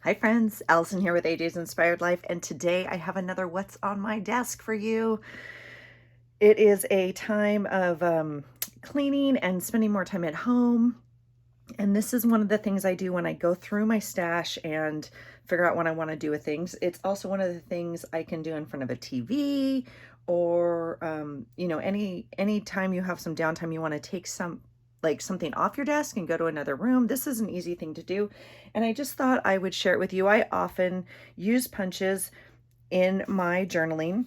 Hi friends, Allison here with AJ's Inspired Life, and today I have another What's on My Desk for you. It is a time of cleaning and spending more time at home, and this is one of the things I do when I go through my stash and figure out what I want to do with things. It's also one of the things I can do in front of a TV or any time you have some downtime, you want to take something off your desk and go to another room. This is an easy thing to do, and I just thought I would share it with you. I often use punches in my journaling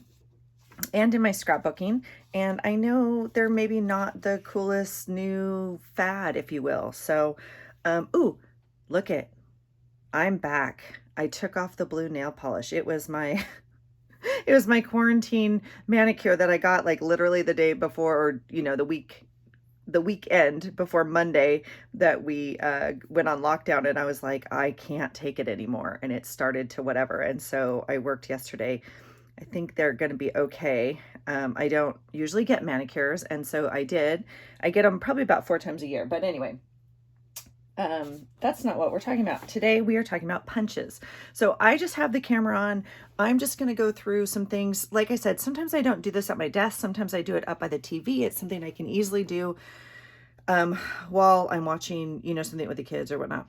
and in my scrapbooking, and I know they're maybe not the coolest new fad, if you will. So ooh, look it, I'm back. I took off the blue nail polish. It was my it was my quarantine manicure that I got like literally the day before, or the weekend before Monday that we went on lockdown, and I was like, I can't take it anymore, and it started to whatever. And so I worked yesterday. I think they're going to be okay. I don't usually get manicures, and so I did. I get them probably about 4 times a year, but anyway, that's not what we're talking about. Today we are talking about punches. So I just have the camera on. I'm just going to go through some things. Like I said, sometimes I don't do this at my desk. Sometimes I do it up by the TV. It's something I can easily do while I'm watching, something with the kids or whatnot.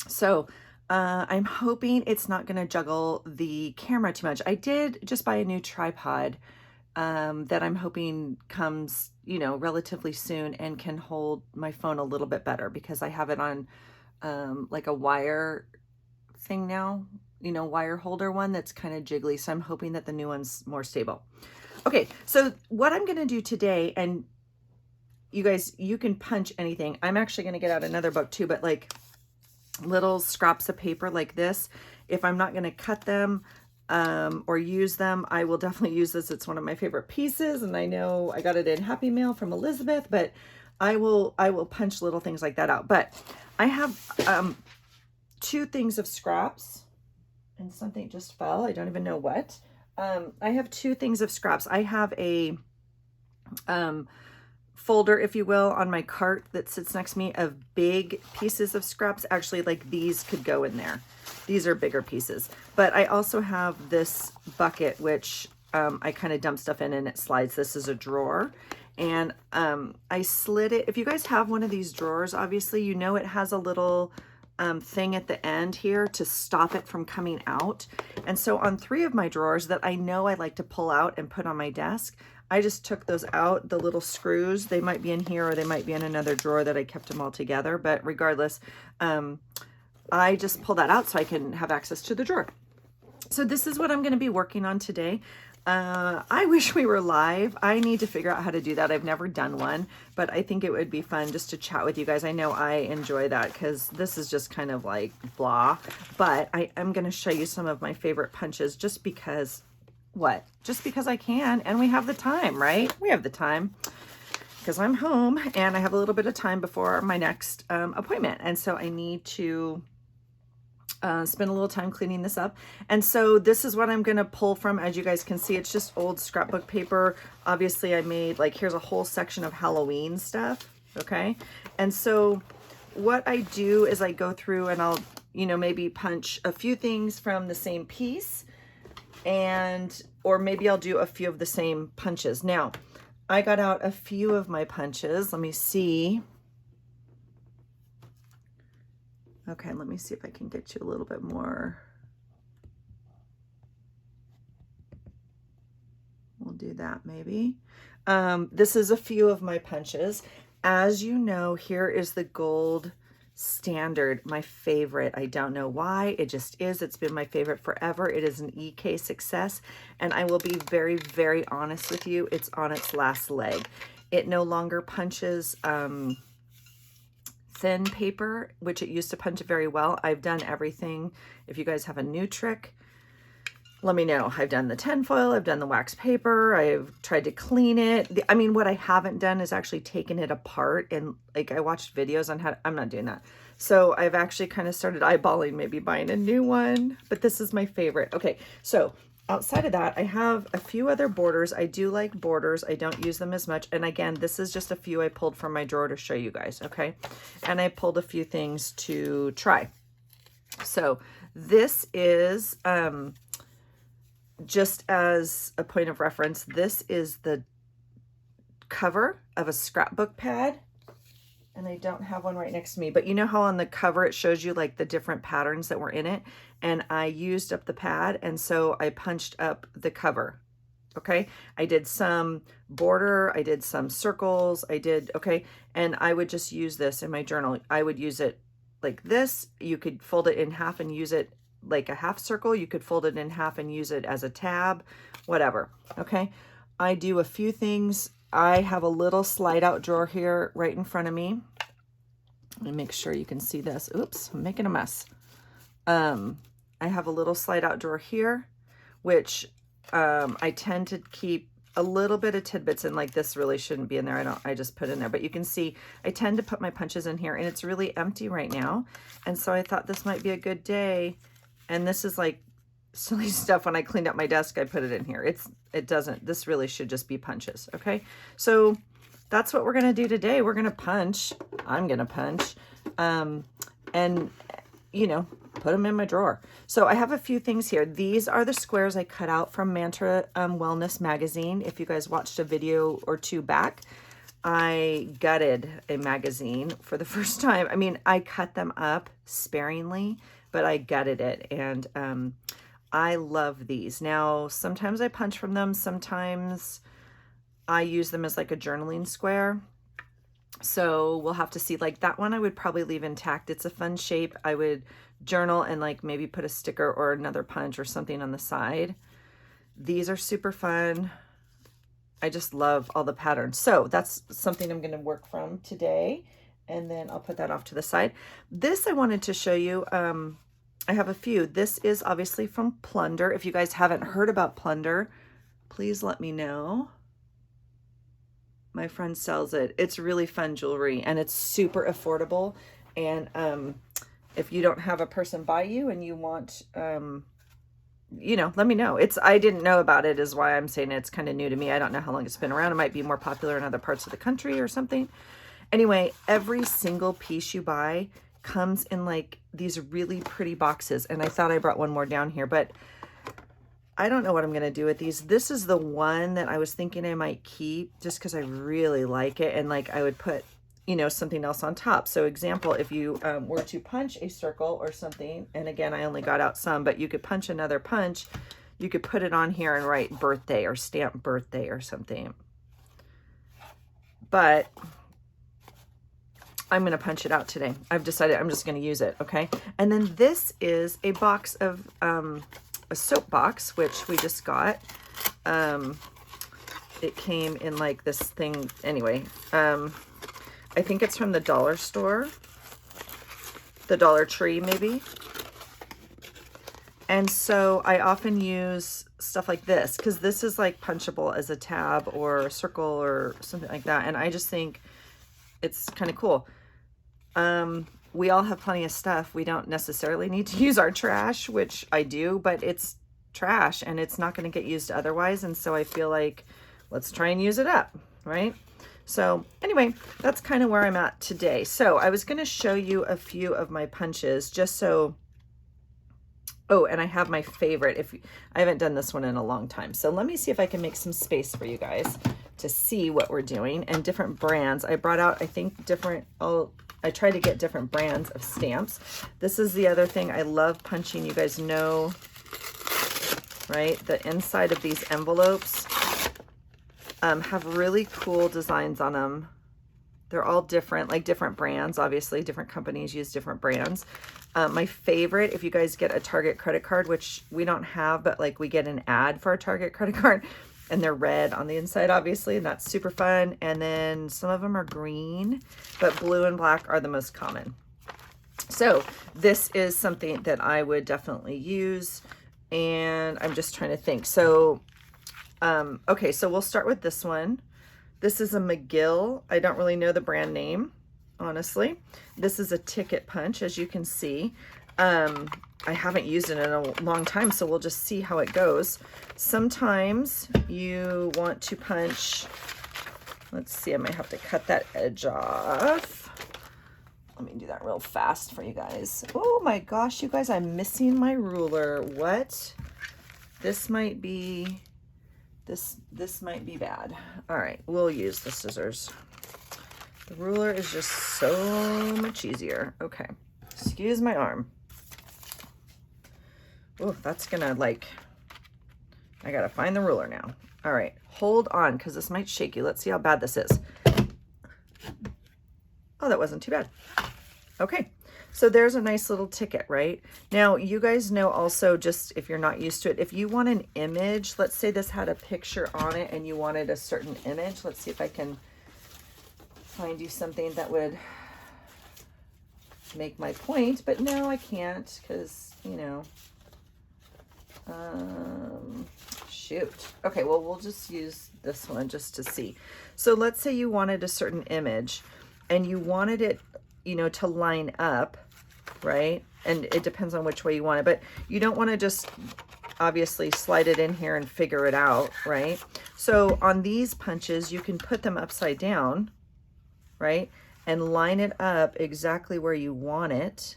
So I'm hoping it's not going to juggle the camera too much. I did just buy a new tripod that I'm hoping comes, relatively soon and can hold my phone a little bit better, because I have it on like a wire thing now, wire holder one that's kind of jiggly. So I'm hoping that the new one's more stable. Okay, so what I'm going to do today, and you guys, you can punch anything. I'm actually going to get out another book too, but like little scraps of paper like this, if I'm not going to cut them or use them, I will definitely use this. It's one of my favorite pieces, and I know I got it in Happy Mail from Elizabeth, but I will punch little things like that out. But I have 2 things of scraps, and something just fell. I don't even know what. I have 2 things of scraps. I have a folder, if you will, on my cart that sits next to me of big pieces of scraps. Actually, like these could go in there. These are bigger pieces. But I also have this bucket, which I kind of dump stuff in, and it slides. This is a drawer. And I slid it. If you guys have one of these drawers, obviously, it has a little thing at the end here to stop it from coming out. And so on 3 of my drawers that I know I like to pull out and put on my desk, I just took those out, the little screws. They might be in here, or they might be in another drawer that I kept them all together. But regardless, I just pull that out so I can have access to the drawer. So this is what I'm going to be working on today. I wish we were live. I need to figure out how to do that. I've never done one, but I think it would be fun just to chat with you guys. I know I enjoy that, because this is just kind of like blah, but I am going to show you some of my favorite punches just because just because I can, and we have the time, right? We have the time because I'm home and I have a little bit of time before my next appointment. And so I need to spend a little time cleaning this up. And so this is what I'm going to pull from. As you guys can see, it's just old scrapbook paper. Obviously I made, like, here's a whole section of Halloween stuff. Okay. And so what I do is I go through and I'll, maybe punch a few things from the same piece, or maybe I'll do a few of the same punches. Now, I got out a few of my punches. Let me see. Okay, let me see if I can get you a little bit more. We'll do that maybe. This is a few of my punches. As you know, here is the gold standard, my favorite. I don't know why, it just is. It's been my favorite forever. It is an EK success, and I will be very, very honest with you, it's on its last leg. It no longer punches thin paper, which it used to punch very well. I've done everything. If you guys have a new trick, let me know. I've done the tinfoil, I've done the wax paper, I've tried to clean it. I mean, what I haven't done is actually taken it apart, and like I watched videos on how I'm not doing that. So I've actually kind of started eyeballing maybe buying a new one, but this is my favorite. Okay, so outside of that, I have a few other borders. I do like borders. I don't use them as much. And again, this is just a few I pulled from my drawer to show you guys, okay? And I pulled a few things to try. So this is, just as a point of reference, this is the cover of a scrapbook pad. And I don't have one right next to me, but you know how on the cover it shows you like the different patterns that were in it? And I used up the pad, and so I punched up the cover. Okay, I did some border, I did some circles, okay, and I would just use this in my journal. I would use it like this. You could fold it in half and use it like a half circle. You could fold it in half and use it as a tab, whatever. Okay, I do a few things. I have a little slide out drawer here right in front of me. Let me make sure you can see this. Oops, I'm making a mess. I have a little slide out drawer here, which I tend to keep a little bit of tidbits in. Like this really shouldn't be in there. I just put in there, but you can see I tend to put my punches in here, and it's really empty right now. And so I thought this might be a good day. And this is like silly stuff. When I cleaned up my desk, I put it in here. This really should just be punches. Okay. So that's what we're going to do today. We're going to punch. I'm going to punch, and you know, put them in my drawer. So I have a few things here. These are the squares I cut out from Mantra Wellness magazine. If you guys watched a video or two back, I gutted a magazine for the first time. I mean, I cut them up sparingly, but I gutted it, and I love these. Now, sometimes I punch from them. Sometimes I use them as like a journaling square. So we'll have to see. Like that one I would probably leave intact. It's a fun shape. I would journal and like maybe put a sticker or another punch or something on the side. These are super fun. I just love all the patterns. So that's something I'm going to work from today. And then I'll put that off to the side. This I wanted to show you. I have a few. This is obviously from Plunder. If you guys haven't heard about Plunder, please let me know. My friend sells it. It's really fun jewelry, and it's super affordable. And if you don't have a person by you and you want, you know, let me know. I didn't know about it, is why I'm saying it's kind of new to me. I don't know how long it's been around. It might be more popular in other parts of the country or something. Anyway, every single piece you buy comes in like these really pretty boxes. And I thought I brought one more down here, but I don't know what I'm going to do with these. This is the one that I was thinking I might keep just because I really like it. And like I would put, you know, something else on top. So example, if you were to punch a circle or something, and again, I only got out some, but you could punch another punch. You could put it on here and write birthday or stamp birthday or something. But I'm going to punch it out today. I've decided I'm just going to use it. Okay. And then this is a box of, a soap box, which we just got. It came in like this thing. Anyway, I think it's from the dollar store, the Dollar Tree maybe. And so I often use stuff like this because this is like punchable as a tab or a circle or something like that. And I just think it's kind of cool. We all have plenty of stuff. We don't necessarily need to use our trash, which I do, but it's trash and it's not going to get used otherwise. And so I feel like let's try and use it up, right? So anyway, that's kind of where I'm at today. So I was going to show you a few of my punches just so, oh, and I have my favorite. I haven't done this one in a long time. So let me see if I can make some space for you guys to see what we're doing and different brands. I brought out, I think, I try to get different brands of stamps. This is the other thing. I love punching. You guys know, right? The inside of these envelopes have really cool designs on them. They're all different, like different brands. Obviously, different companies use different brands. My favorite, if you guys get a Target credit card, which we don't have, but like we get an ad for a Target credit card, and they're red on the inside, obviously, and that's super fun. And then some of them are green, but blue and black are the most common. So this is something that I would definitely use, and I'm just trying to think. So, okay, so we'll start with this one. This is a McGill. I don't really know the brand name, honestly. This is a ticket punch, as you can see. I haven't used it in a long time, so we'll just see how it goes. Sometimes you want to punch, let's see, I might have to cut that edge off. Let me do that real fast for you guys. Oh my gosh, you guys, I'm missing my ruler. What? This might be, this might be bad. All right, we'll use the scissors. The ruler is just so much easier. Okay, excuse my arm. Oh, that's gonna like, I gotta find the ruler now. All right, hold on, because this might shake you. Let's see how bad this is. Oh, that wasn't too bad. Okay, so there's a nice little ticket, right? Now, you guys know also, just if you're not used to it, if you want an image, let's say this had a picture on it and you wanted a certain image. Let's see if I can find you something that would make my point, but no, I can't, because, you know, shoot. Okay, well, we'll just use this one just to see. So let's say you wanted a certain image and you wanted it, you know, to line up, right? And it depends on which way you want it, but you don't want to just obviously slide it in here and figure it out, right? So on these punches, you can put them upside down, right? And line it up exactly where you want it.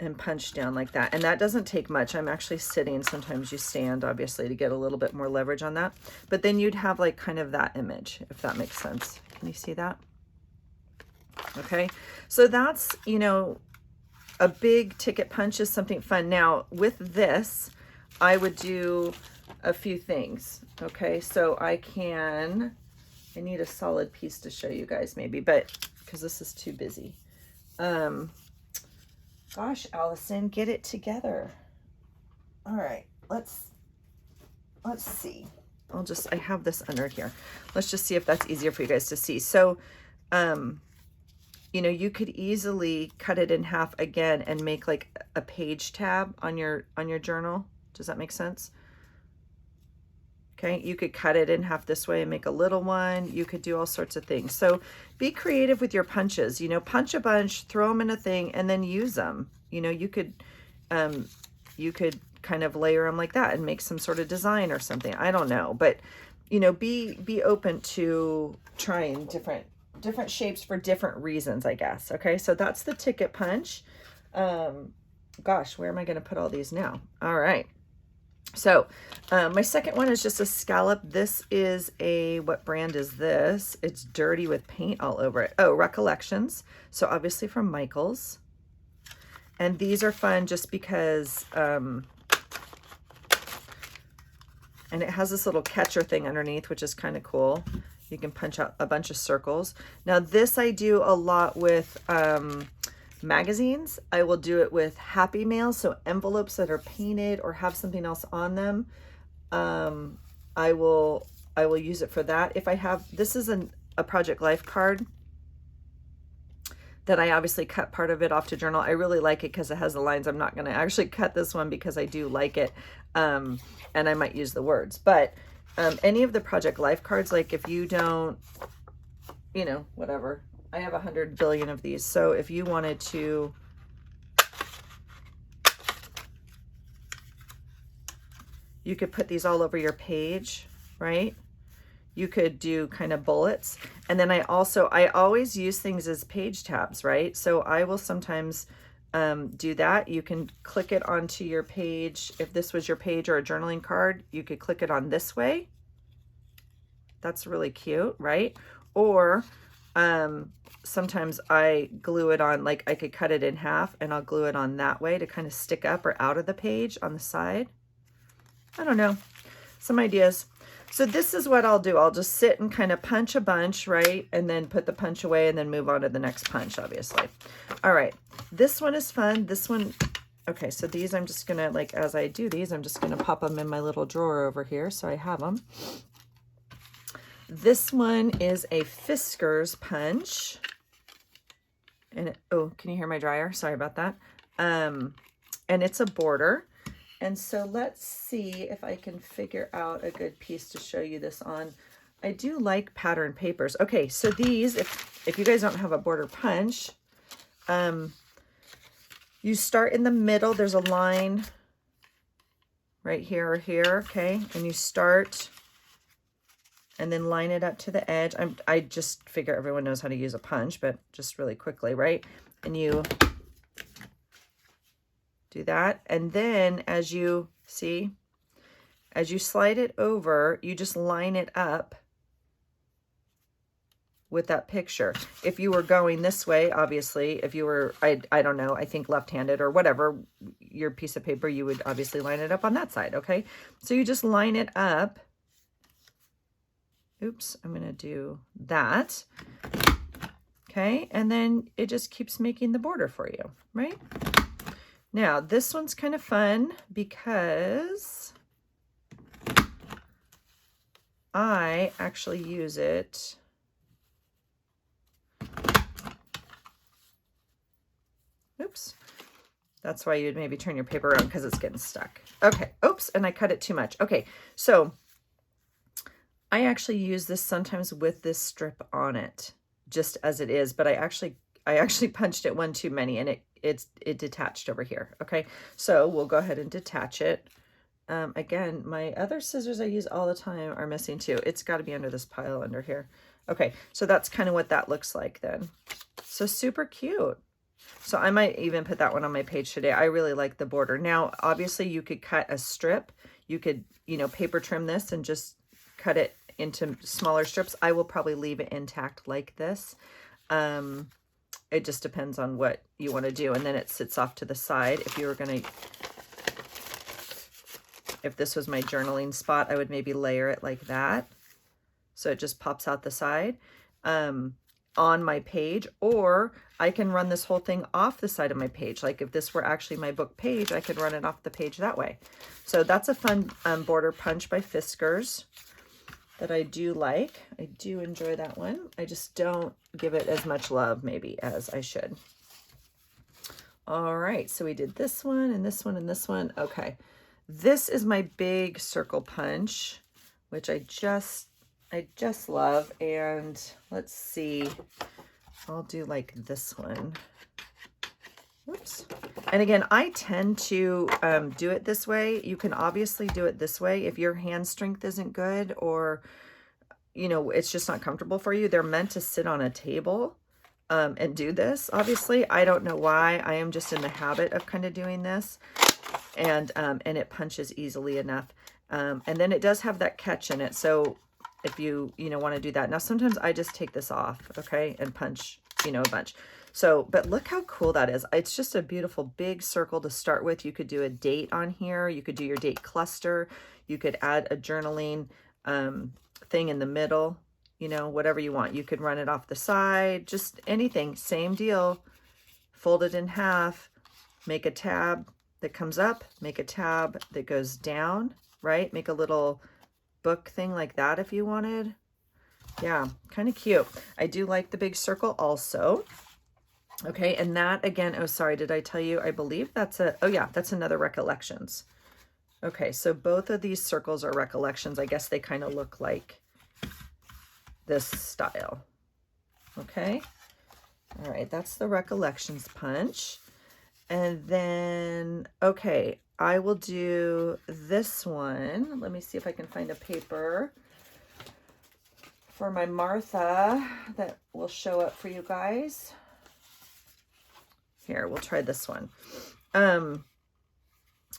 And punch down like that. And that doesn't take much. I'm actually sitting. Sometimes you stand, obviously, to get a little bit more leverage on that. But then you'd have like kind of that image, if that makes sense. Can you see that? Okay. So that's, you know, a big ticket punch is something fun. Now, with this, I would do a few things. Okay. So I need a solid piece to show you guys maybe, but because this is too busy. Gosh, Allison, get it together. All right, let's see. I have this under here. Let's just see if that's easier for you guys to see. So, you know, you could easily cut it in half again and make like a page tab on your journal. Does that make sense? Okay, you could cut it in half this way and make a little one. You could do all sorts of things. So be creative with your punches, you know, punch a bunch, throw them in a thing, and then use them. You know, you could kind of layer them like that and make some sort of design or something. I don't know, but you know, be open to trying different shapes for different reasons, I guess. Okay, so that's the ticket punch. Gosh, where am I going to put all these now? All right. So my second one is just a scallop. This is what brand is this? It's dirty with paint all over it. Oh, Recollections. So obviously from Michaels. And these are fun just because, and it has this little catcher thing underneath, which is kind of cool. You can punch out a bunch of circles. Now this I do a lot with, magazines. I will do it with Happy Mail, so envelopes that are painted or have something else on them. I will use it for that. If I have, this is a Project Life card that I obviously cut part of it off to journal. I really like it because it has the lines. I'm not going to actually cut this one because I do like it, and I might use the words. But any of the Project Life cards, like if you don't, you know, whatever. I have 100 billion of these. So if you wanted to, you could put these all over your page, right? You could do kind of bullets. And then I always use things as page tabs, right? So I will sometimes do that. You can click it onto your page. If this was your page or a journaling card, you could click it on this way. That's really cute, right? Or sometimes I glue it on, like I could cut it in half and I'll glue it on that way to kind of stick up or out of the page on the side. I don't know, some ideas. So this is what I'll do. I'll just sit and kind of punch a bunch, right? And then put the punch away and then move on to the next punch, obviously. All right, this one is fun. This one, okay, so these I'm just gonna, like, as I do these, I'm just gonna pop them in my little drawer over here so I have them. This one is a Fisker's punch. And oh, can you hear my dryer? Sorry about that. And it's a border. And so let's see if I can figure out a good piece to show you this on. I do like pattern papers. Okay, so these, if you guys don't have a border punch, you start in the middle. There's a line right here or here, okay? And you start and then line it up to the edge. I just figure everyone knows how to use a punch, but just really quickly, right? And you do that. And then as you see, as you slide it over, you just line it up with that picture. If you were going this way, obviously, if you were, I don't know, I think left-handed or whatever, your piece of paper, you would obviously line it up on that side, okay? So you just line it up. Oops, I'm gonna do that. Okay, and then it just keeps making the border for you, right? Now, this one's kind of fun because I actually use it. Oops. That's why you'd maybe turn your paper around because it's getting stuck. Okay, oops, and I cut it too much. Okay, so I actually use this sometimes with this strip on it, just as it is, but I actually punched it one too many and it detached over here. Okay, so we'll go ahead and detach it. Again, my other scissors I use all the time are missing too. It's got to be under this pile under here. Okay, so that's kind of what that looks like then. So super cute. So I might even put that one on my page today. I really like the border. Now, obviously you could cut a strip. You could, you know, paper trim this and just cut it into smaller strips. I will probably leave it intact like this. It just depends on what you want to do. And then it sits off to the side. If you were going to, if this was my journaling spot, I would maybe layer it like that. So it just pops out the side. On my page, or I can run this whole thing off the side of my page. Like if this were actually my book page, I could run it off the page that way. So that's a fun border punch by Fiskars that I do like. I do enjoy that one. I just don't give it as much love maybe as I should. All right, so we did this one and this one and this one. Okay, this is my big circle punch, which I just love. And let's see, I'll do like this one. Whoops. And again, I tend to do it this way. You can obviously do it this way if your hand strength isn't good, or, you know, it's just not comfortable for you. They're meant to sit on a table and do this. Obviously, I don't know why. I am just in the habit of kind of doing this, and it punches easily enough. And then it does have that catch in it. So if you want to do that. Now, sometimes I just take this off, okay, and punch, a bunch. So, but look how cool that is. It's just a beautiful big circle to start with. You could do a date on here. You could do your date cluster. You could add a journaling thing in the middle, whatever you want. You could run it off the side, just anything. Same deal. Fold it in half, make a tab that comes up, make a tab that goes down, right? Make a little book thing like that if you wanted. Yeah, kind of cute. I do like the big circle also. Okay, and that again, oh, sorry, did I tell you? I believe that's that's another Recollections. Okay, so both of these circles are Recollections. I guess they kind of look like this style. Okay, all right, that's the Recollections punch. And then, okay, I will do this one. Let me see if I can find a paper for my Martha that will show up for you guys. Here, we'll try this one.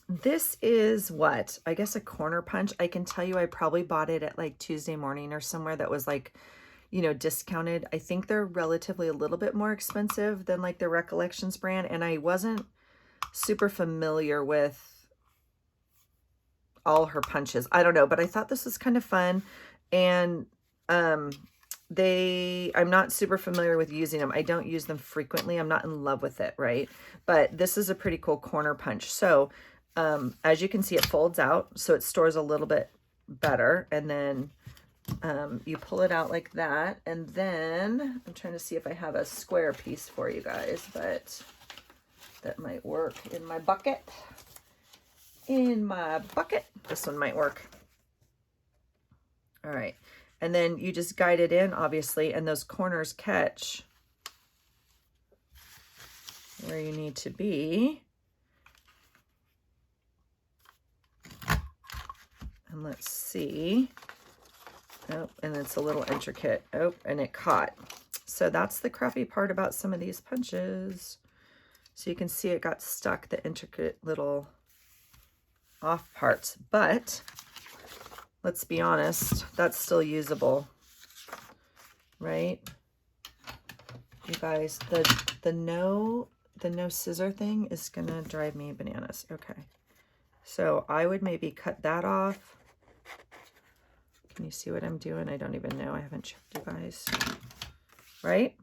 This is what? I guess a corner punch. I can tell you I probably bought it at like Tuesday Morning or somewhere that was like, discounted. I think they're relatively a little bit more expensive than like the Recollections brand. And I wasn't super familiar with all her punches. I don't know, but I thought this was kind of fun. And I'm not super familiar with using them. I don't use them frequently. I'm not in love with it, right? But this is a pretty cool corner punch. So as you can see, it folds out, so it stores a little bit better. And then you pull it out like that. And then I'm trying to see if I have a square piece for you guys, but that might work in my bucket. This one might work. All right. And then you just guide it in, obviously, and those corners catch where you need to be. And let's see. Oh, and it's a little intricate. Oh, and it caught. So that's the crappy part about some of these punches. So you can see it got stuck, the intricate little off parts, but let's be honest, that's still usable, right? You guys, the no scissor thing is gonna drive me bananas. Okay, so I would maybe cut that off. Can you see what I'm doing? I don't even know. I haven't checked, you guys. Right?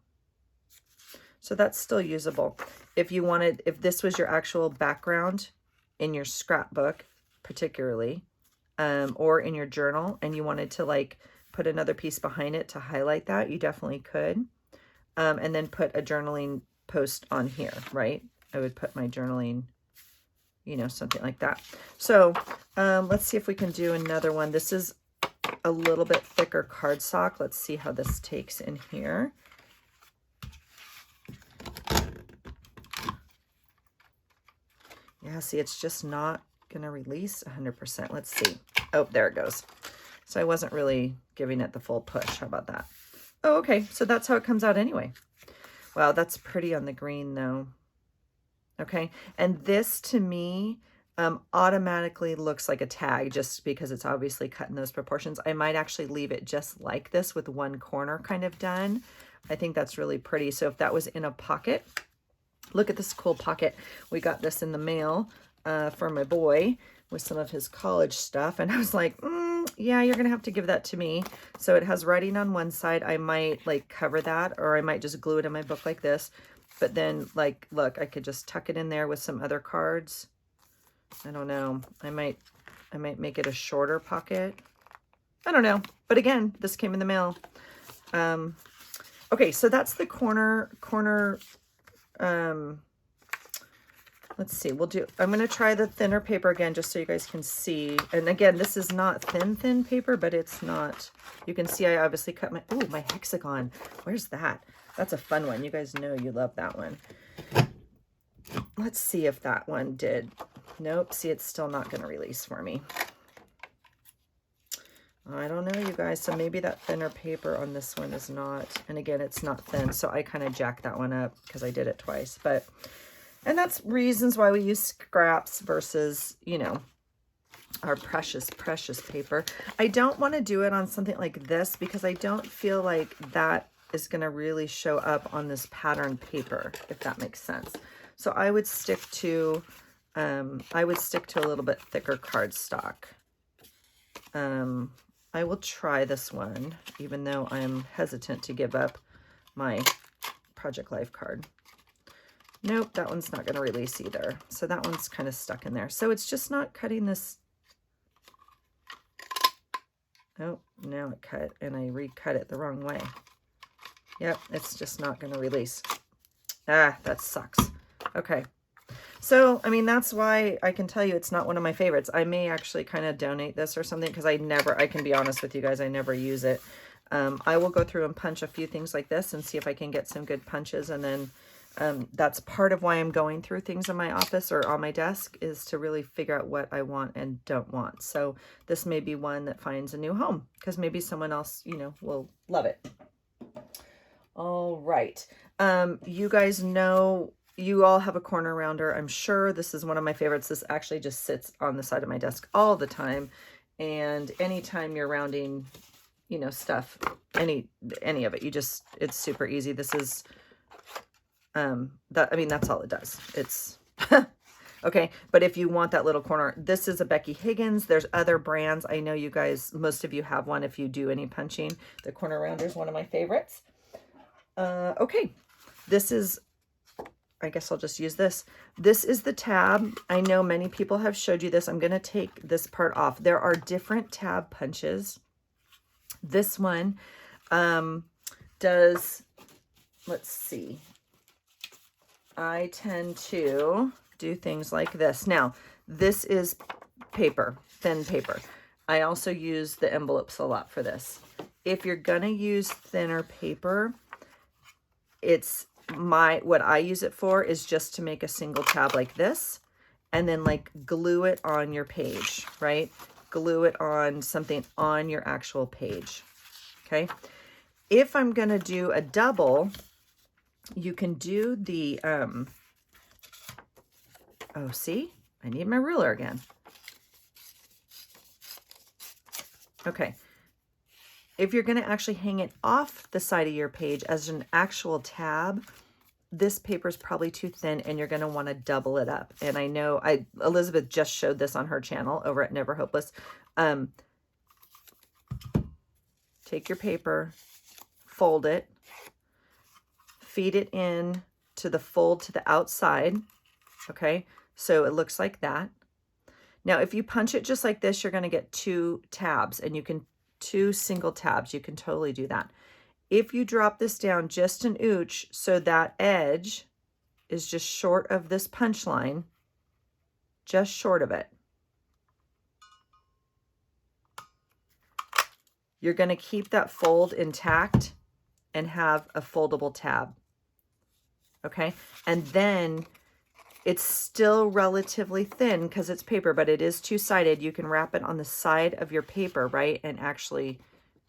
So that's still usable. If you wanted, if this was your actual background in your scrapbook, particularly, or in your journal, and you wanted to like put another piece behind it to highlight that, you definitely could. And then put a journaling post on here, right? I would put my journaling, you know, something like that. So let's see if we can do another one. This is a little bit thicker cardstock. Let's see how this takes in here. Yeah, see, it's just not gonna release 100%. Let's see. Oh, there it goes. So I wasn't really giving it the full push. How about that? Oh, okay. So that's how it comes out anyway. Wow, that's pretty on the green though. Okay. And this to me automatically looks like a tag just because it's obviously cut in those proportions. I might actually leave it just like this with one corner kind of done. I think that's really pretty. So if that was in a pocket, look at this cool pocket. We got this in the mail for my boy with some of his college stuff. And I was like, yeah, you're going to have to give that to me. So it has writing on one side. I might like cover that, or I might just glue it in my book like this. But then like, look, I could just tuck it in there with some other cards. I don't know. I might make it a shorter pocket. I don't know. But again, this came in the mail. Okay, so that's the corner, let's see, I'm going to try the thinner paper again, just so you guys can see. And again, this is not thin paper, but it's not, you can see I obviously cut my hexagon. Where's that? That's a fun one. You guys know you love that one. Let's see if that one did. Nope. See, it's still not going to release for me. I don't know, you guys. So maybe that thinner paper on this one is not, and again, it's not thin. So I kind of jacked that one up because I did it twice, and that's reasons why we use scraps versus, you know, our precious paper. I don't want to do it on something like this because I don't feel like that is going to really show up on this pattern paper, if that makes sense. So I would stick to a little bit thicker cardstock. I will try this one, even though I'm hesitant to give up my Project Life card. Nope, that one's not going to release either. So that one's kind of stuck in there. So it's just not cutting this. Oh, now it cut, and I recut it the wrong way. Yep, it's just not going to release. Ah, that sucks. Okay. So, I mean, that's why I can tell you it's not one of my favorites. I may actually kind of donate this or something because I can be honest with you guys, I never use it. I will go through and punch a few things like this and see if I can get some good punches. And then that's part of why I'm going through things in my office or on my desk, is to really figure out what I want and don't want. So this may be one that finds a new home because maybe someone else, you know, will love it. All right. You guys know, you all have a corner rounder. I'm sure this is one of my favorites. This actually just sits on the side of my desk all the time. And anytime you're rounding, you know, stuff, any of it, it's super easy. This is, that's all it does. It's, okay. But if you want that little corner, this is a Becky Higgins. There's other brands. I know you guys, most of you have one if you do any punching. The corner rounder is one of my favorites. Okay. This is, I guess I'll just use this. This is the tab. I know many people have showed you this. I'm going to take this part off. There are different tab punches. This one does, let's see. I tend to do things like this. Now, this is paper, thin paper. I also use the envelopes a lot for this. If you're going to use thinner paper, what I use it for is just to make a single tab like this and then like glue it on your page, right? Glue it on something on your actual page. okay? If I'm gonna do a double, you can do the, oh, see? I need my ruler again. Okay. If you're gonna actually hang it off the side of your page as an actual tab, this paper is probably too thin and you're gonna wanna double it up. And I know, Elizabeth just showed this on her channel over at Never Hopeless. Take your paper, fold it, feed it in to the fold to the outside, okay? So it looks like that. Now, if you punch it just like this, you're gonna get 2 tabs, and you can, 2 single tabs, you can totally do that. If you drop this down just an ooch, so that edge is just short of this punch line, just short of it, you're gonna keep that fold intact and have a foldable tab, okay? And then it's still relatively thin because it's paper, but it is two-sided. You can wrap it on the side of your paper, right? And actually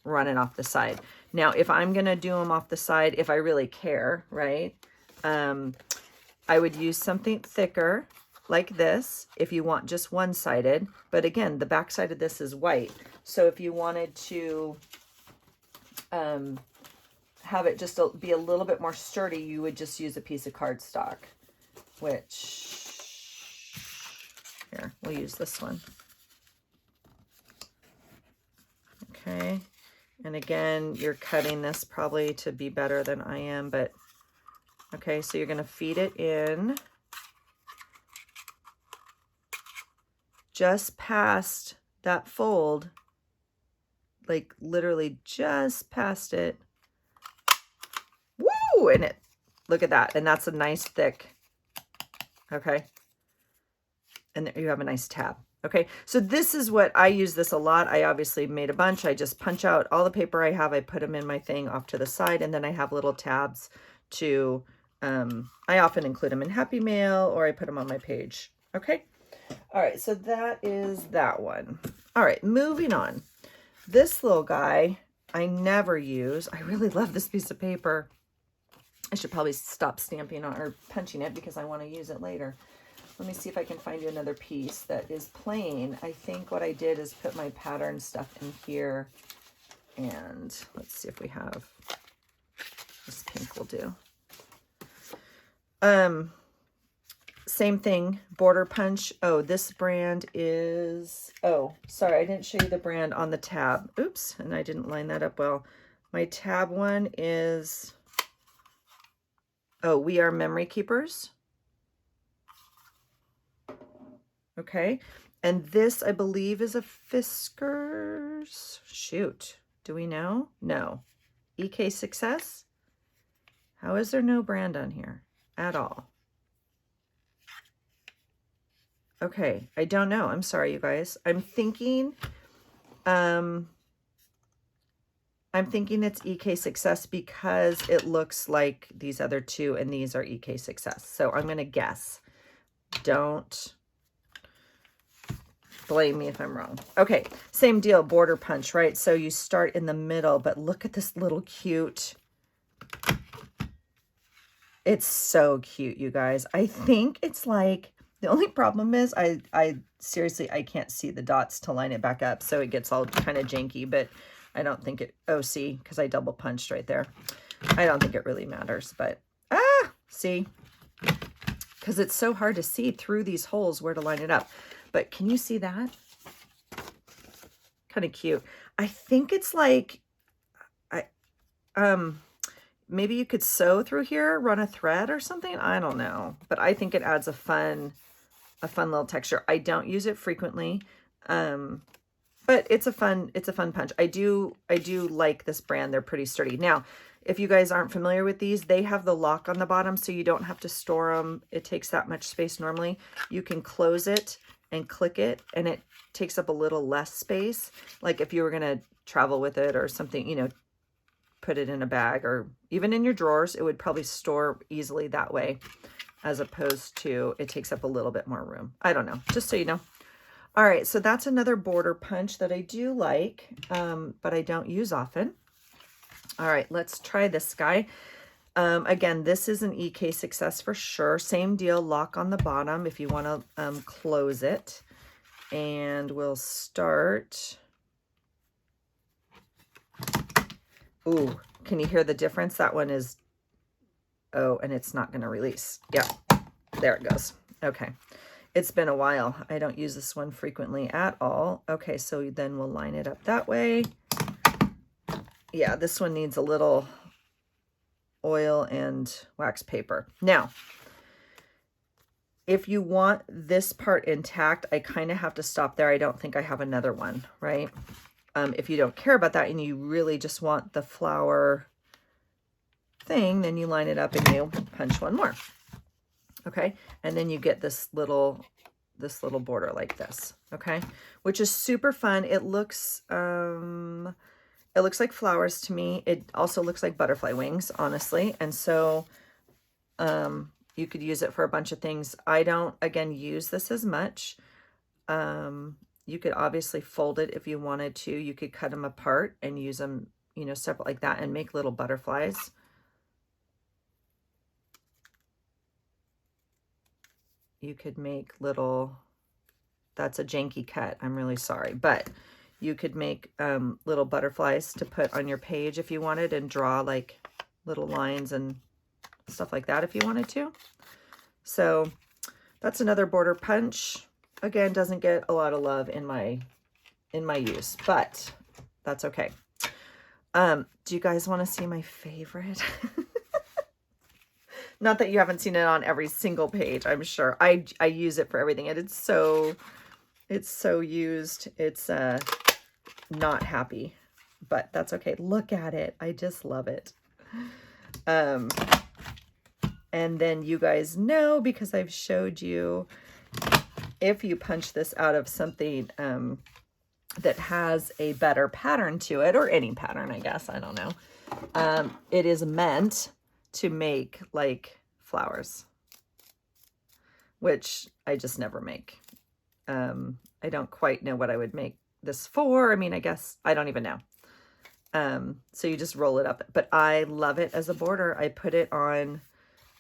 run it off the side. Now, if I'm gonna do them off the side, if I really care, right? I would use something thicker like this if you want just one-sided. But again, the back side of this is white. So if you wanted to have it just be a little bit more sturdy, you would just use a piece of cardstock, which, here, we'll use this one. Okay, and again, you're cutting this probably to be better than I am, but okay, so you're gonna feed it in just past that fold, like literally just past it. Woo! And it, look at that. And that's a nice thick, okay? And there you have a nice tab. Okay, so this is what I use this a lot. I obviously made a bunch. I just punch out all the paper I have. I put them in my thing off to the side, and then I have little tabs to, I often include them in Happy Mail, or I put them on my page. Okay, all right, so that is that one. All right, moving on. This little guy I never use. I really love this piece of paper. I should probably stop stamping on or punching it because I want to use it later. Let me see if I can find you another piece that is plain. I think what I did is put my pattern stuff in here. And let's see if we have, this pink will do. Same thing, border punch. Oh, this brand is, oh, sorry, I didn't show you the brand on the tab. Oops, and I didn't line that up well. My tab one is, oh, We Are Memory Keepers. Okay, and this I believe is a Fiskars. Shoot, do we know? No. EK Success? How is there no brand on here at all? Okay, I don't know. I'm sorry, you guys. I'm thinking it's EK Success because it looks like these other two, and these are EK Success. So I'm gonna guess. Don't blame me if I'm wrong. Okay, same deal, border punch, right? So you start in the middle, but look at this little cute. It's so cute, you guys. I think it's like, the only problem is I seriously, I can't see the dots to line it back up, so it gets all kind of janky, but I don't think it, oh, see, because I double punched right there. I don't think it really matters, but, see, because it's so hard to see through these holes where to line it up. But can you see that? Kind of cute. I think it's like, maybe you could sew through here, run a thread or something. I don't know, but I think it adds a fun little texture. I don't use it frequently, but it's a fun punch. I do like this brand. They're pretty sturdy. Now, if you guys aren't familiar with these, they have the lock on the bottom, so you don't have to store them. It takes that much space normally. You can close it and click it, and it takes up a little less space. Like if you were gonna travel with it or something, you know, put it in a bag or even in your drawers, it would probably store easily that way, as opposed to it takes up a little bit more room. I don't know, just so you know. All right, so that's another border punch that I do like, but I don't use often. All right, let's try this guy. Again, this is an EK success for sure. Same deal, lock on the bottom if you want to close it. And we'll start. Ooh, can you hear the difference? That one is, oh, and it's not going to release. Yeah, there it goes. Okay. It's been a while. I don't use this one frequently at all. Okay, so then we'll line it up that way. Yeah, this one needs a little oil and wax paper. Now, if you want this part intact, I kind of have to stop there. I don't think I have another one, right? If you don't care about that and you really just want the flower thing, then you line it up and you punch one more. Okay, and then you get this little border like this, okay, which is super fun. It looks like flowers to me. It also looks like butterfly wings, honestly. And so you could use it for a bunch of things. I don't, again, use this as much. You could obviously fold it if you wanted to. You could cut them apart and use them, you know, separate like that and make little butterflies. You could make little, that's a janky cut, I'm really sorry, but you could make little butterflies to put on your page if you wanted and draw like little lines and stuff like that if you wanted to. So that's another border punch. Again, doesn't get a lot of love in my use, but that's okay. Do you guys want to see my favorite? Not that you haven't seen it on every single page, I'm sure. I use it for everything, and it's so used. It's not happy, but that's okay. Look at it. I just love it. And then you guys know, because I've showed you, if you punch this out of something that has a better pattern to it, or any pattern, I guess, I don't know, it is meant to make like flowers, which I just never make. I don't quite know what I would make this for. I mean, I guess I don't even know. So you just roll it up, but I love it as a border. I put it on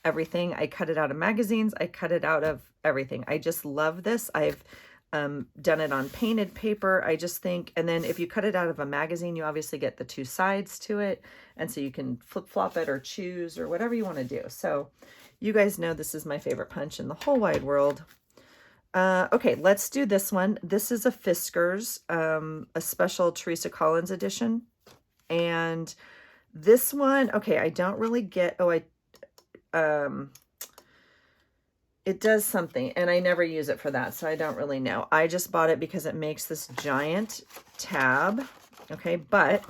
everything. I cut it out of magazines. I cut it out of everything. I just love this. I've done it on painted paper. I just think, and then if you cut it out of a magazine, you obviously get the two sides to it. And so you can flip flop it or choose or whatever you want to do. So you guys know this is my favorite punch in the whole wide world. Okay, let's do this one. This is a Fiskars, a special Teresa Collins edition. And this one, okay, I don't really get, it does something, and I never use it for that, so I don't really know. I just bought it because it makes this giant tab, okay, but,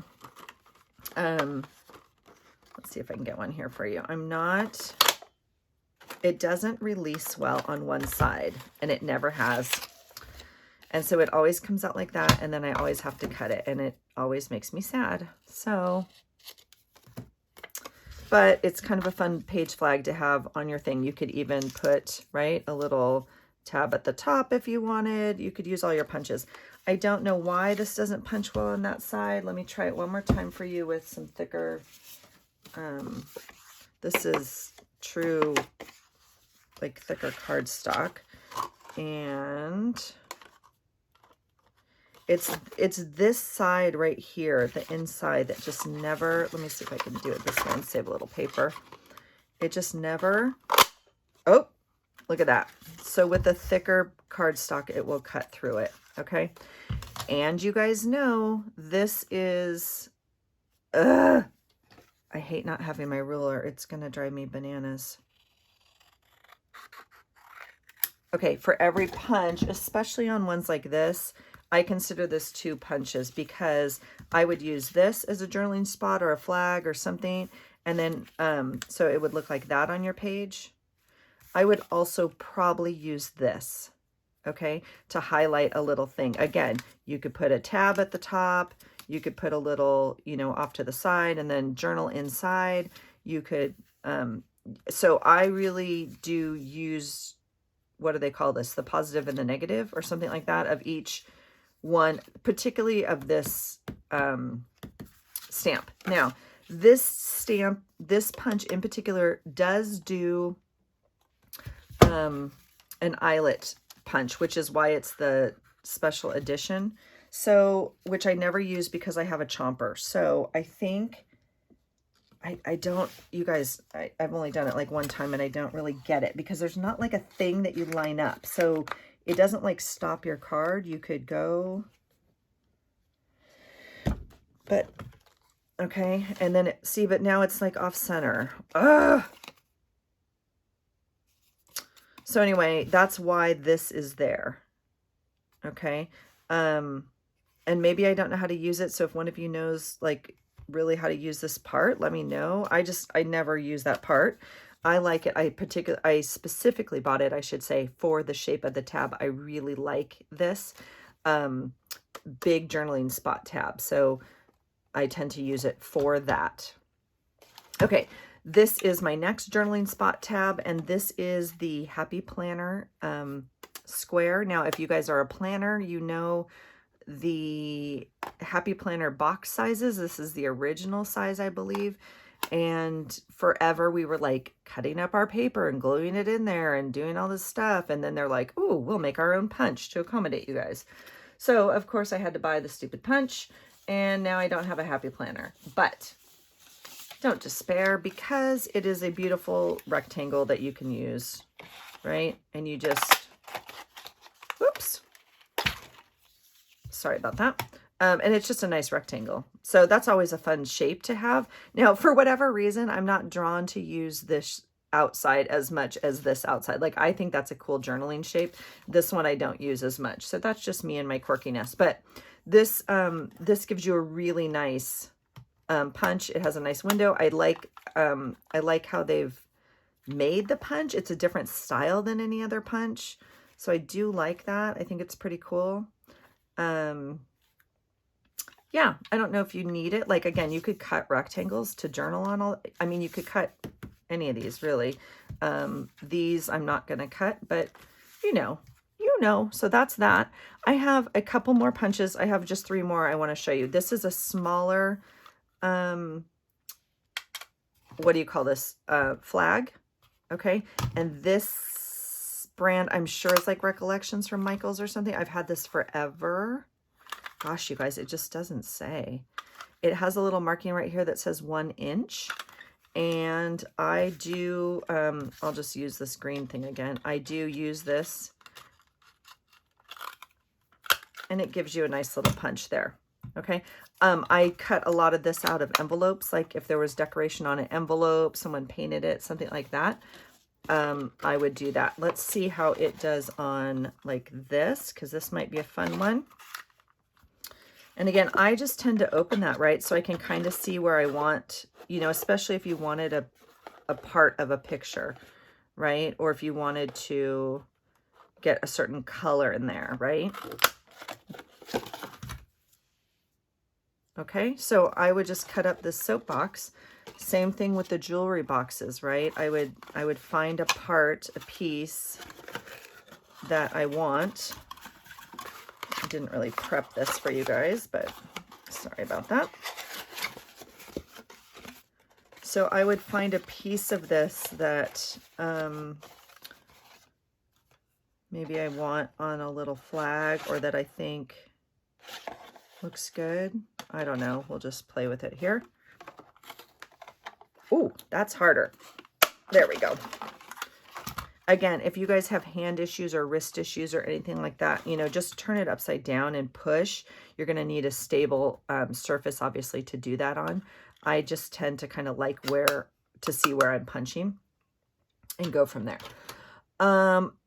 let's see if I can get one here for you. It doesn't release well on one side, and it never has. And so it always comes out like that, and then I always have to cut it, and it always makes me sad. So, but it's kind of a fun page flag to have on your thing. You could even put, right, a little tab at the top if you wanted. You could use all your punches. I don't know why this doesn't punch well on that side. Let me try it one more time for you with some thicker. This is true, like thicker cardstock, and it's this side right here, the inside, that just never, let me see if I can do it this way and save a little paper. It just never, oh, look at that. So with the thicker cardstock, it will cut through it, okay? And you guys know, this is, I hate not having my ruler. It's gonna drive me bananas. Okay, for every punch, especially on ones like this, I consider this 2 punches, because I would use this as a journaling spot or a flag or something. And then, so it would look like that on your page. I would also probably use this, okay, to highlight a little thing. Again, you could put a tab at the top. You could put a little, you know, off to the side, and then journal inside. You could, so I really do use, what do they call this? The positive and the negative or something like that of each one, particularly of this stamp. Now, This stamp, this punch in particular, does do an eyelet punch, which is why it's the special edition. So, which I never use because I have a chomper. So I think I don't, you guys, I've only done it like one time and I don't really get it because there's not like a thing that you line up. So it doesn't like stop your card. You could go, but okay. And then see, but now it's like off center. Ugh. So anyway, that's why this is there. Okay. And maybe I don't know how to use it. So if one of you knows like really how to use this part, let me know. I never use that part. I like it. I specifically bought it, I should say, for the shape of the tab. I really like this big journaling spot tab. So I tend to use it for that. Okay. This is my next journaling spot tab, and this is the Happy Planner square. Now, if you guys are a planner, you know the Happy Planner box sizes. This is the original size, I believe. And forever we were like cutting up our paper and gluing it in there and doing all this stuff. And then they're like, "Ooh, we'll make our own punch to accommodate you guys." So of course I had to buy the stupid punch, and now I don't have a Happy Planner. But don't despair, because it is a beautiful rectangle that you can use, right? And you just, whoops, sorry about that. And it's just a nice rectangle. So that's always a fun shape to have. Now, for whatever reason, I'm not drawn to use this outside as much as this outside. Like, I think that's a cool journaling shape. This one I don't use as much. So that's just me and my quirkiness. But this, this gives you a really nice punch. It has a nice window. I like how they've made the punch. It's a different style than any other punch. So I do like that. I think it's pretty cool. Yeah, I don't know if you need it. Like, again, you could cut rectangles to journal on all. I mean, you could cut any of these, really. These I'm not going to cut, but you know. So that's that. I have a couple more punches. I have just 3 more I want to show you. This is a smaller, what do you call this? Flag. Okay. And this brand, I'm sure it's like Recollections from Michael's or something. I've had this forever. Gosh, you guys, it just doesn't say. It has a little marking right here that says 1 inch. And I do, I'll just use this green thing again. I do use this. And it gives you a nice little punch there. Okay. I cut a lot of this out of envelopes. Like if there was decoration on an envelope, someone painted it, something like that. I would do that. Let's see how it does on like this, because this might be a fun one. And again, I just tend to open that, right? So I can kind of see where I want, you know, especially if you wanted a part of a picture, right? Or if you wanted to get a certain color in there, right? Okay, so I would just cut up this soapbox. Same thing with the jewelry boxes, right? I would find a part, a piece that I want. I didn't really prep this for you guys, but sorry about that. So I would find a piece of this that maybe I want on a little flag, or that I think looks good. I don't know. We'll just play with it here. Ooh, that's harder. There we go. Again, if you guys have hand issues or wrist issues or anything like that, you know, just turn it upside down and push. You're going to need a stable surface, obviously, to do that on. I just tend to kind of like to see where I'm punching and go from there.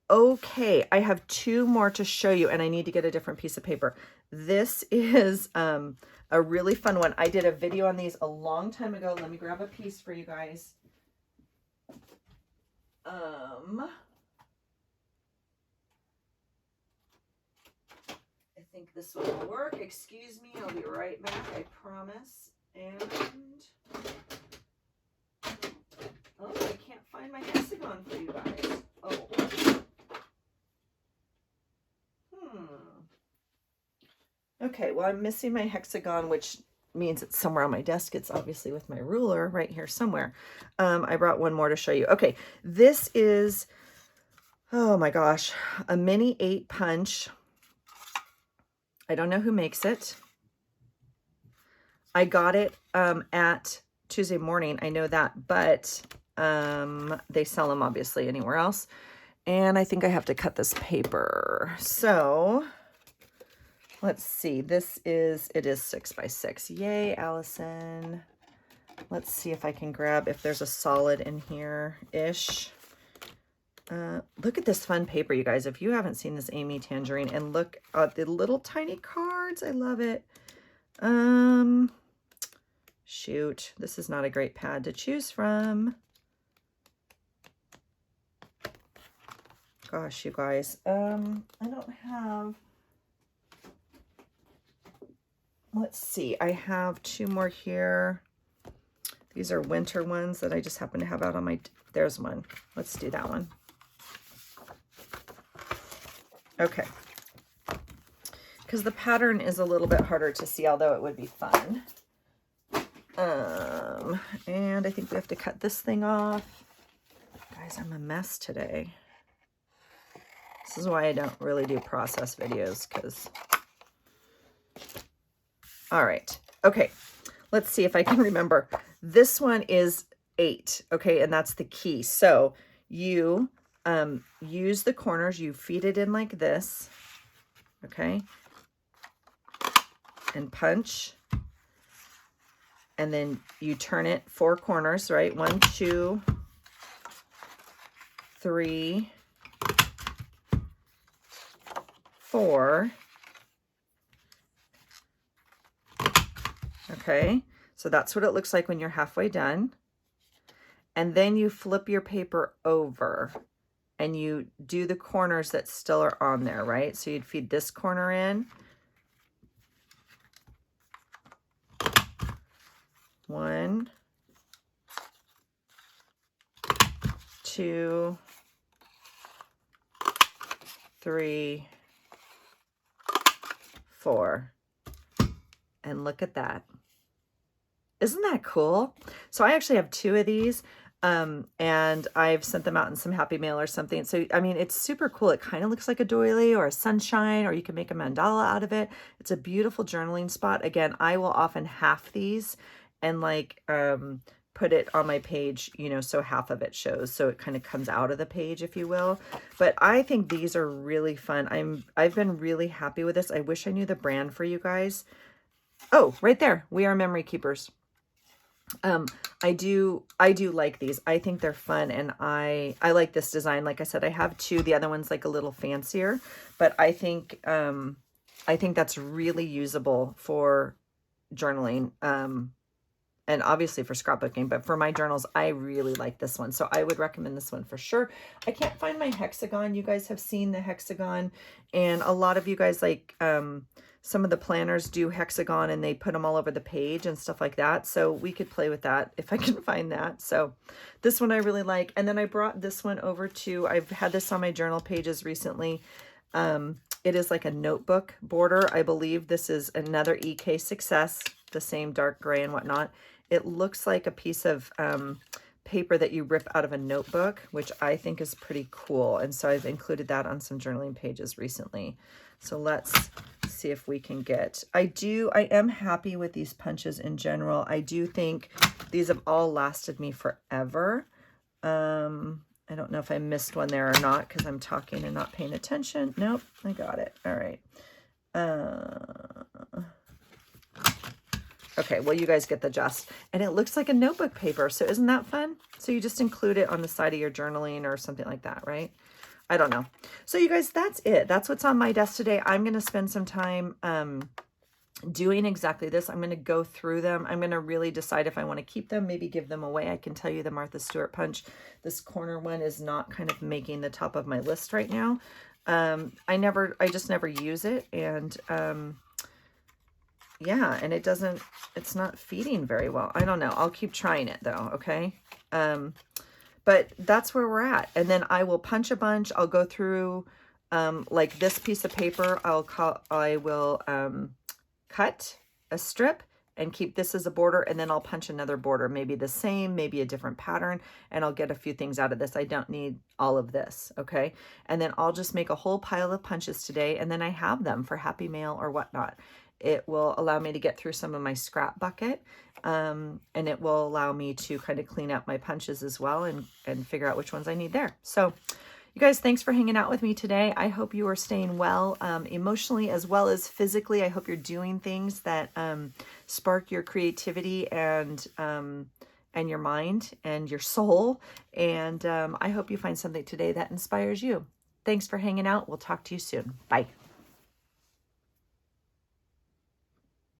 Okay, I have 2 more to show you, and I need to get a different piece of paper. This is a really fun one. I did a video on these a long time ago. Let me grab a piece for you guys. I think this will work. Excuse me, I'll be right back, I promise. And oh, I can't find my hexagon for you guys. Oh. Okay, well, I'm missing my hexagon, which means it's somewhere on my desk. It's obviously with my ruler right here somewhere. I brought one more to show you. Okay, this is, oh my gosh, a mini 8 punch. I don't know who makes it. I got it at Tuesday Morning. I know that, but they sell them obviously anywhere else. And I think I have to cut this paper. So let's see. It is 6x6. Yay, Allison. Let's see if I can grab, if there's a solid in here-ish. Look at this fun paper, you guys. If you haven't seen this Amy Tangerine, and look at the little tiny cards. I love it. Shoot, this is not a great pad to choose from. Gosh, you guys, I don't have, let's see, I have 2 more here. These are winter ones that I just happen to have out on my, there's one. Let's do that one. Okay. Because the pattern is a little bit harder to see, although it would be fun. And I think we have to cut this thing off. Guys, I'm a mess today. This is why I don't really do process videos, because... All right. Okay. Let's see if I can remember. This one is 8. Okay. And that's the key. So you use the corners. You feed it in like this. Okay. And punch. And then you turn it 4 corners, right? 1, 2, 3, 4. Okay, so that's what it looks like when you're halfway done. And then you flip your paper over and you do the corners that still are on there, right? So you'd feed this corner in. 1, 2, 3, 4. And look at that. Isn't that cool? So I actually have 2 of these, and I've sent them out in some Happy Mail or something. So, I mean, it's super cool. It kind of looks like a doily or a sunshine, or you can make a mandala out of it. It's a beautiful journaling spot. Again, I will often half these and like put it on my page, you know, so half of it shows. So it kind of comes out of the page, if you will. But I think these are really fun. I've been really happy with this. I wish I knew the brand for you guys. Oh, right there. We are memory keepers. I do like these. I think they're fun, and I like this design. Like I said, I have 2. The other one's like a little fancier, but I think that's really usable for journaling. And obviously for scrapbooking, but for my journals, I really like this one. So I would recommend this one for sure. I can't find my hexagon. You guys have seen the hexagon, and a lot of you guys like, some of the planners do hexagon and they put them all over the page and stuff like that. So we could play with that if I can find that. So this one I really like. And then I brought this one over to, I've had this on my journal pages recently. It is like a notebook border. I believe this is another EK Success, the same dark gray and whatnot. It looks like a piece of paper that you rip out of a notebook, which I think is pretty cool. And so I've included that on some journaling pages recently. So let's see if we can get, I am happy with these punches in general. I do think these have all lasted me forever. I don't know if I missed one there or not because I'm talking and not paying attention. Nope, I got it. All right. Okay, well, you guys get the gist. And it looks like a notebook paper, so isn't that fun? So you just include it on the side of your journaling or something like that, right? I don't know. So you guys, that's it. That's what's on my desk today. I'm going to spend some time doing exactly this. I'm going to go through them. I'm going to really decide if I want to keep them, maybe give them away. I can tell you the Martha Stewart punch, this corner one is not kind of making the top of my list right now. I just never use it. And yeah, and it's not feeding very well. I don't know. I'll keep trying it though. Okay. But that's where we're at. And then I will punch a bunch. I'll go through, like this piece of paper, I will cut a strip and keep this as a border, and then I'll punch another border, maybe the same, maybe a different pattern, and I'll get a few things out of this. I don't need all of this, okay? And then I'll just make a whole pile of punches today, and then I have them for Happy Mail or whatnot. It will allow me to get through some of my scrap bucket, and it will allow me to kind of clean up my punches as well and figure out which ones I need there. So you guys, thanks for hanging out with me today. I hope you are staying well, emotionally as well as physically. I hope you're doing things that spark your creativity and your mind and your soul. And I hope you find something today that inspires you. Thanks for hanging out. We'll talk to you soon. Bye.